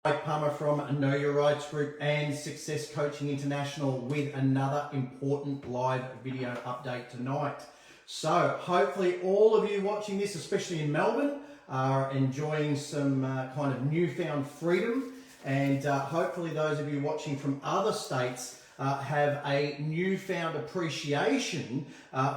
Mike Palmer from Know Your Rights Group and Success Coaching International with another important live video update tonight. So hopefully all of you watching this, especially in Melbourne, are enjoying some kind of newfound freedom, and hopefully those of you watching from other states have a newfound appreciation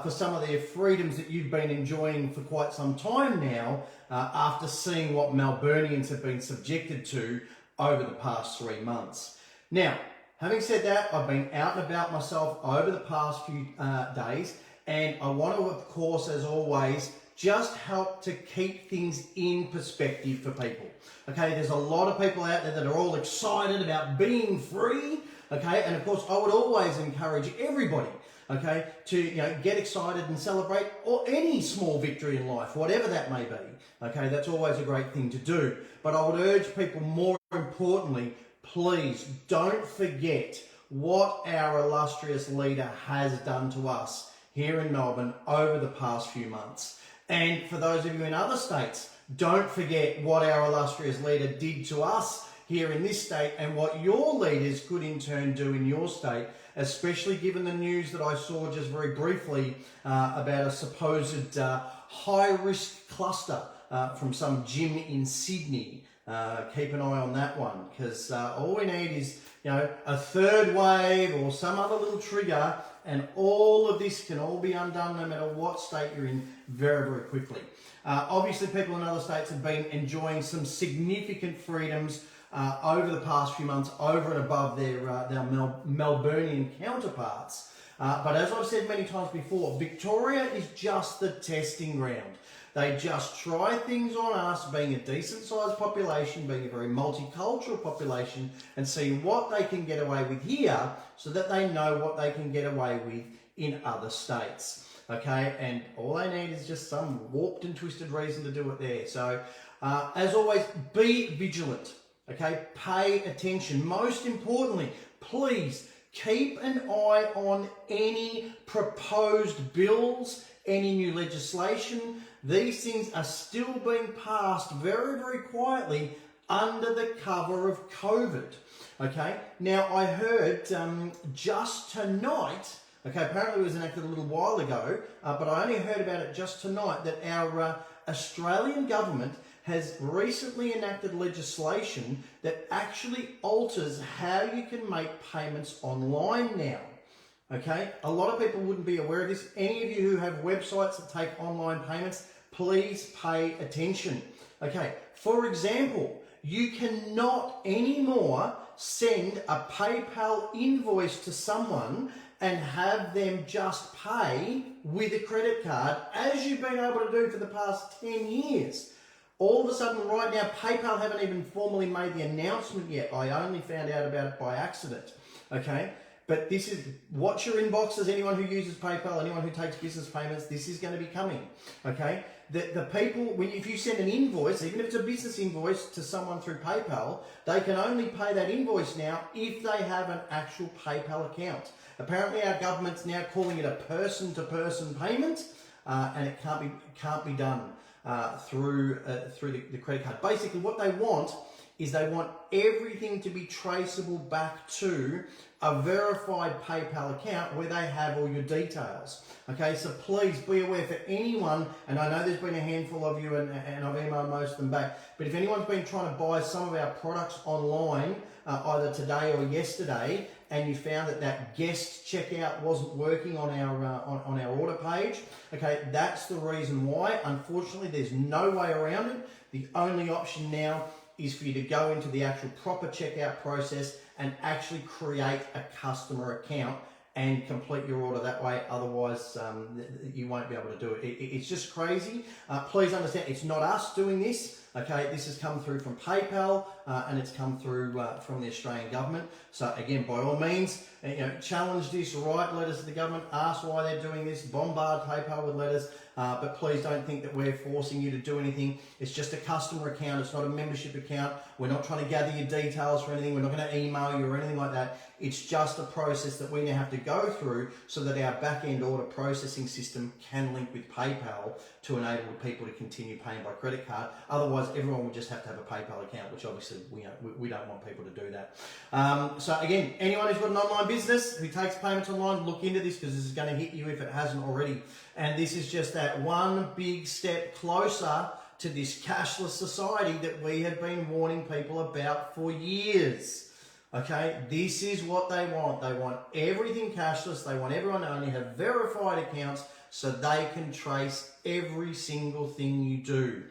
for some of the freedoms that you've been enjoying for quite some time now after seeing what Melburnians have been subjected to over the past 3 months. Now, having said that, I've been out and about myself over the past few days, and I want to, of course, as always, just help to keep things in perspective for people. Okay, there's a lot of people out there that are all excited about being free. Okay, and of course, I would always encourage everybody, okay, to get excited and celebrate or any small victory in life, whatever that may be. Okay, that's always a great thing to do. But I would urge people, more importantly, please don't forget what our illustrious leader has done to us here in Melbourne over the past few months. And for those of you in other states, don't forget what our illustrious leader did to us here in this state and what your leaders could in turn do in your state, especially given the news that I saw just very briefly about a supposed high-risk cluster from some gym in Sydney. Keep an eye on that one, because all we need is a third wave or some other little trigger, and all of this can all be undone no matter what state you're in very, very quickly. Obviously, people in other states have been enjoying some significant freedoms over the past few months, over and above their Melburnian counterparts. But as I've said many times before, Victoria is just the testing ground. They just try things on us, being a decent sized population, being a very multicultural population, and see what they can get away with here so that they know what they can get away with in other states. Okay, and all they need is just some warped and twisted reason to do it there. So, as always, be vigilant. Okay, pay attention. Most importantly, please keep an eye on any proposed bills, any new legislation. These things are still being passed very, very quietly under the cover of COVID. Okay, now I heard just tonight, okay, apparently it was enacted a little while ago, but I only heard about it just tonight, that our Australian government has recently enacted legislation that actually alters how you can make payments online now. Okay, a lot of people wouldn't be aware of this. Any of you who have websites that take online payments, please pay attention. Okay, for example, you cannot anymore send a PayPal invoice to someone and have them just pay with a credit card, as you've been able to do for the past 10 years. All of a sudden, right now, PayPal haven't even formally made the announcement yet. I only found out about it by accident, okay? But this is, watch your inboxes, anyone who uses PayPal, anyone who takes business payments, this is going to be coming, okay? The people, if you send an invoice, even if it's a business invoice to someone through PayPal, they can only pay that invoice now if they have an actual PayPal account. Apparently our government's now calling it a person-to-person payment, and it can't be done through the credit card. Basically, what they want is they want everything to be traceable back to a verified PayPal account where they have all your details. Okay, so please be aware for anyone, and I know there's been a handful of you, and I've emailed most of them back, but if anyone's been trying to buy some of our products online, either today or yesterday, and you found that guest checkout wasn't working on our order page, okay, that's the reason why. Unfortunately, there's no way around it. The only option now is for you to go into the actual proper checkout process and actually create a customer account and complete your order that way. Otherwise, you won't be able to do it. It's just crazy. Please understand, it's not us doing this. Okay, this has come through from PayPal and it's come through from the Australian government. So again, by all means, challenge this, write letters to the government, ask why they're doing this, bombard PayPal with letters, but please don't think that we're forcing you to do anything. It's just a customer account, it's not a membership account. We're not trying to gather your details for anything, we're not going to email you or anything like that. It's just a process that we now have to go through so that our back-end order processing system can link with PayPal to enable people to continue paying by credit card. Otherwise, otherwise everyone would just have to have a PayPal account, which obviously we don't want people to do that. So again, anyone who's got an online business who takes payments online, look into this, because this is going to hit you if it hasn't already. And this is just that one big step closer to this cashless society that we have been warning people about for years. Okay, this is what they want. They want everything cashless. They want everyone to only have verified accounts so they can trace every single thing you do.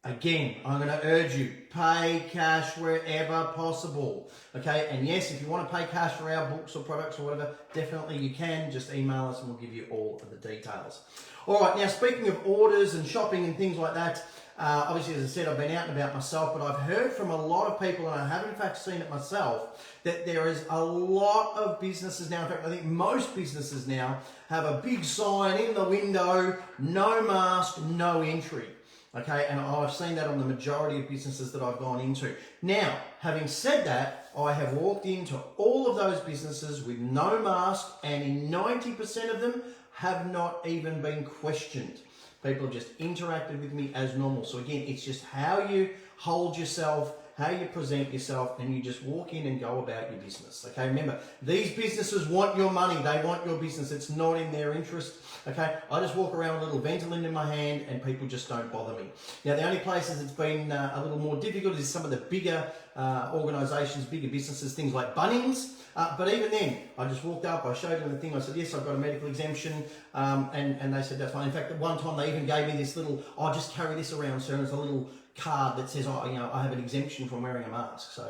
Again, I'm going to urge you, pay cash wherever possible. Okay, and yes, if you want to pay cash for our books or products or whatever, definitely you can. Just email us and we'll give you all of the details. All right, now speaking of orders and shopping and things like that, obviously, as I said, I've been out and about myself, but I've heard from a lot of people, and I have in fact seen it myself, that there is a lot of businesses now, in fact, I think most businesses now have a big sign in the window, no mask, no entry. Okay, and I've seen that on the majority of businesses that I've gone into. Now, having said that, I have walked into all of those businesses with no mask, and in 90% of them have not even been questioned. People have just interacted with me as normal. So again, it's just how you hold yourself, how you present yourself, and you just walk in and go about your business. Okay, remember, these businesses want your money. They want your business. It's not in their interest. Okay, I just walk around with a little Ventolin in my hand and people just don't bother me. Now, the only places it's been a little more difficult is some of the bigger organisations, bigger businesses, things like Bunnings. But even then, I just walked up, I showed them the thing, I said, yes, I've got a medical exemption, and they said, that's fine. In fact, at one time, they even gave me this little, just carry this around, sir, and it's a little card that says, I have an exemption from wearing a mask. So,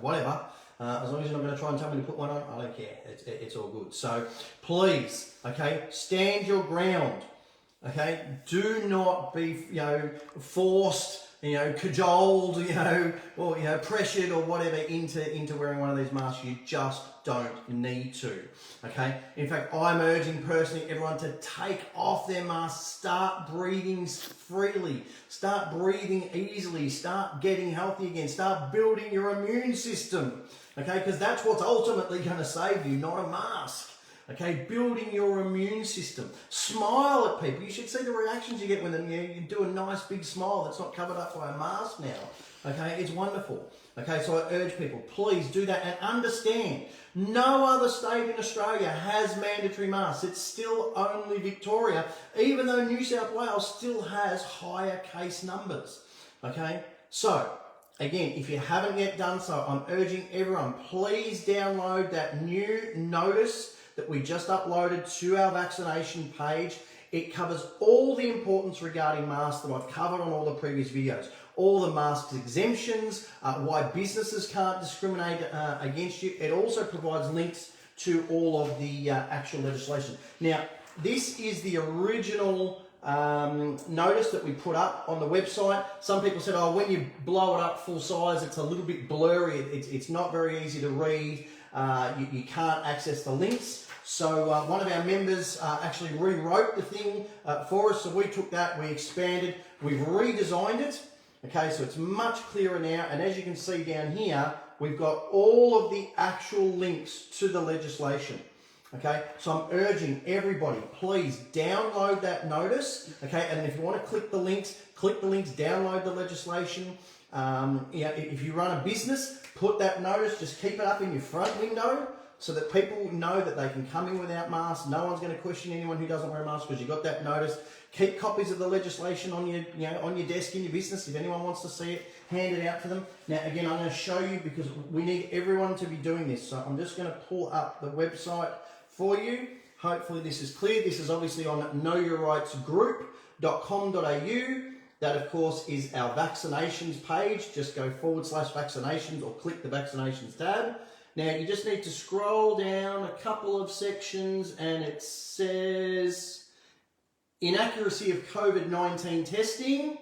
whatever. As long as you're not going to try and tell me to put one on, I don't care. It's all good. So, please, okay, stand your ground. Okay, do not be, forced, cajoled, or pressured or whatever into wearing one of these masks. You just don't need to. Okay. In fact, I'm urging personally everyone to take off their masks, start breathing freely, start breathing easily, start getting healthy again, start building your immune system. Okay, because that's what's ultimately going to save you, not a mask. Okay, building your immune system. Smile at people. You should see the reactions you get when you do a nice big smile that's not covered up by a mask now. Okay, it's wonderful. Okay, so I urge people, please do that and understand, no other state in Australia has mandatory masks. It's still only Victoria, even though New South Wales still has higher case numbers. Okay, so again, if you haven't yet done so, I'm urging everyone, please download that new notice that we just uploaded to our vaccination page. It covers all the importance regarding masks that I've covered on all the previous videos. All the masks exemptions, why businesses can't discriminate against you. It also provides links to all of the actual legislation. Now, this is the original notice that we put up on the website. Some people said, when you blow it up full size, it's a little bit blurry. It's not very easy to read. You can't access the links. So one of our members actually rewrote the thing for us. So we took that, we expanded, we've redesigned it. Okay, so it's much clearer now. And as you can see down here, we've got all of the actual links to the legislation. Okay, so I'm urging everybody, please download that notice. Okay, and if you want to click the links, download the legislation. If you run a business, put that notice, just keep it up in your front window so that people know that they can come in without masks. No one's going to question anyone who doesn't wear a mask because you got that notice. Keep copies of the legislation on your, on your desk in your business. If anyone wants to see it, hand it out to them. Now, again, I'm going to show you because we need everyone to be doing this. So I'm just going to pull up the website for you. Hopefully this is clear. This is obviously on knowyourrightsgroup.com.au. That, of course, is our vaccinations page. Just go /vaccinations or click the vaccinations tab. Now, you just need to scroll down a couple of sections and it says inaccuracy of COVID-19 testing.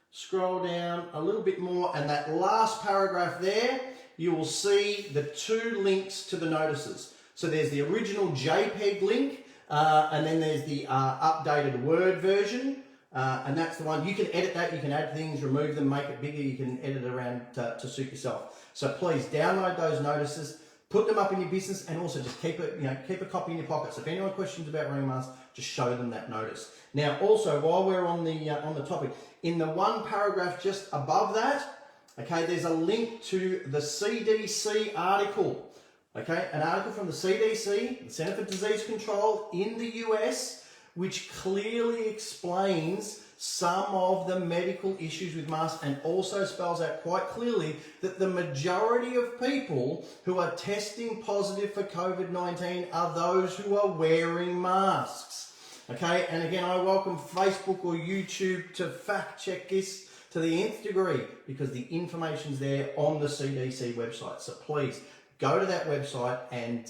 Scroll down a little bit more and that last paragraph there, you will see the two links to the notices. So there's the original JPEG link and then there's the updated Word version. And that's the one. You can edit that, you can add things, remove them, make it bigger, you can edit it around to suit yourself. So please download those notices. Put them up in your business, and also just keep a copy in your pocket. So if anyone questions about wearing masks, just show them that notice. Now, also, while we're on the topic, in the one paragraph just above that, okay, there's a link to the CDC article. Okay, an article from the CDC, the Center for Disease Control in the US, which clearly explains some of the medical issues with masks, and also spells out quite clearly that the majority of people who are testing positive for COVID-19 are those who are wearing masks. Okay, and again, I welcome Facebook or YouTube to fact check this to the nth degree, because the information's there on the CDC website. So please go to that website and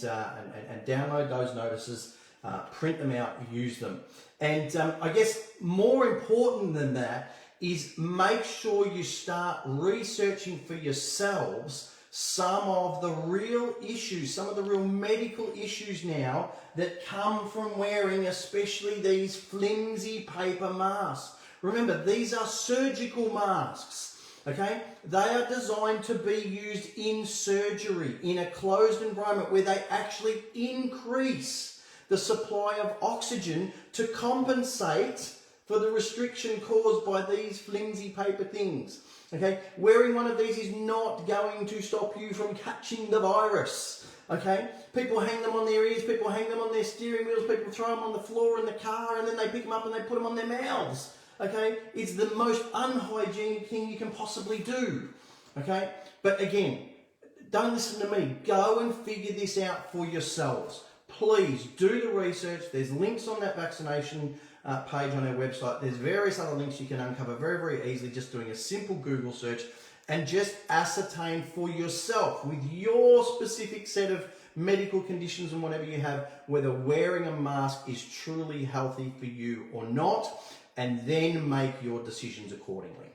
download those notices, print them out, use them. And I guess more important than that is make sure you start researching for yourselves some of the real issues, some of the real medical issues now that come from wearing especially these flimsy paper masks. Remember, these are surgical masks, okay? They are designed to be used in surgery, in a closed environment where they actually increase the supply of oxygen to compensate for the restriction caused by these flimsy paper things. Okay, wearing one of these is not going to stop you from catching the virus. Okay, people hang them on their ears, people hang them on their steering wheels, people throw them on the floor in the car, and then they pick them up and they put them on their mouths. Okay, it's the most unhygienic thing you can possibly do. Okay, but again, don't listen to me. Go and figure this out for yourselves. Please do the research. There's links on that vaccination page on our website. There's various other links you can uncover very, very easily just doing a simple Google search, and just ascertain for yourself with your specific set of medical conditions and whatever you have, whether wearing a mask is truly healthy for you or not, and then make your decisions accordingly.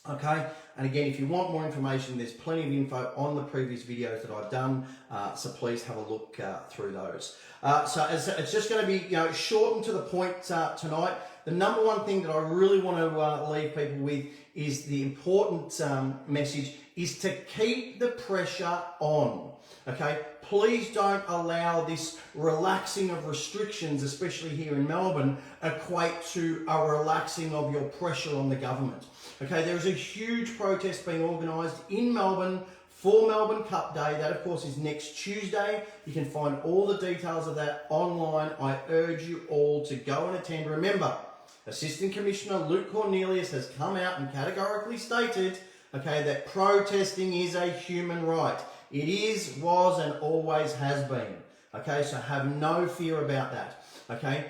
Okay, and again, if you want more information, there's plenty of info on the previous videos that I've done, so please have a look through those. So it's just going to be short and to the point tonight. The number one thing that I really want to leave people with is the important message is to keep the pressure on. Okay, please don't allow this relaxing of restrictions, especially here in Melbourne, equate to a relaxing of your pressure on the government. Okay, there is a huge protest being organised in Melbourne for Melbourne Cup Day. That, of course, is next Tuesday. You can find all the details of that online. I urge you all to go and attend. Remember, Assistant Commissioner Luke Cornelius has come out and categorically stated, okay, that protesting is a human right. It is, was, and always has been. Okay, so have no fear about that. Okay,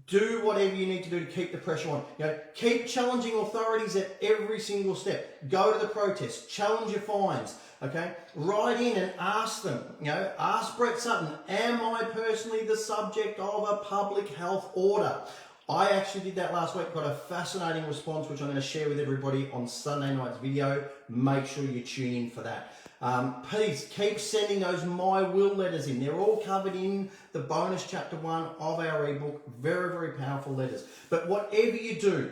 do whatever you need to do to keep the pressure on. Keep challenging authorities at every single step. Go to the protests, challenge your fines. Okay, write in and ask them. Ask Brett Sutton, am I personally the subject of a public health order? I actually did that last week, got a fascinating response, which I'm going to share with everybody on Sunday night's video. Make sure you tune in for that. Please keep sending those My Will letters in. They're all covered in the bonus chapter 1 of our ebook. Very, very powerful letters. But whatever you do,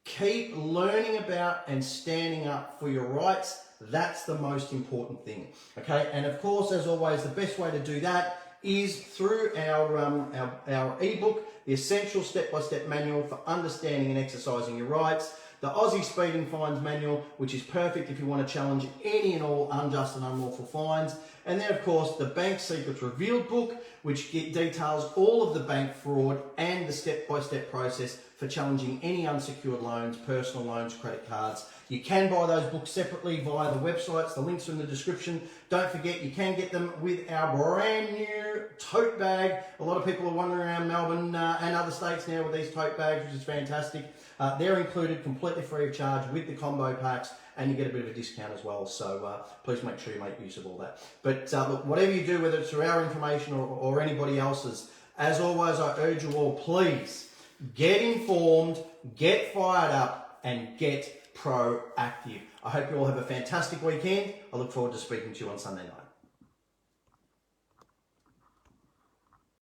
keep learning about and standing up for your rights. That's the most important thing. Okay, and of course, as always, the best way to do that is through our ebook, The Essential Step-by-Step Manual for Understanding and Exercising Your Rights, the Aussie Speeding Fines Manual, which is perfect if you want to challenge any and all unjust and unlawful fines, and then, of course, the Bank Secrets Revealed book, which details all of the bank fraud and the step-by-step process for challenging any unsecured loans, personal loans, credit cards. You can buy those books separately via the websites. The links are in the description. Don't forget, you can get them with our brand new tote bag. A lot of people are wandering around Melbourne and other states now with these tote bags, which is fantastic. They're included completely free of charge with the combo packs, and you get a bit of a discount as well. So please make sure you make use of all that. But look, whatever you do, whether it's through our information or anybody else's, as always, I urge you all, please get informed, get fired up, and get proactive. I hope you all have a fantastic weekend. I look forward to speaking to you on Sunday night.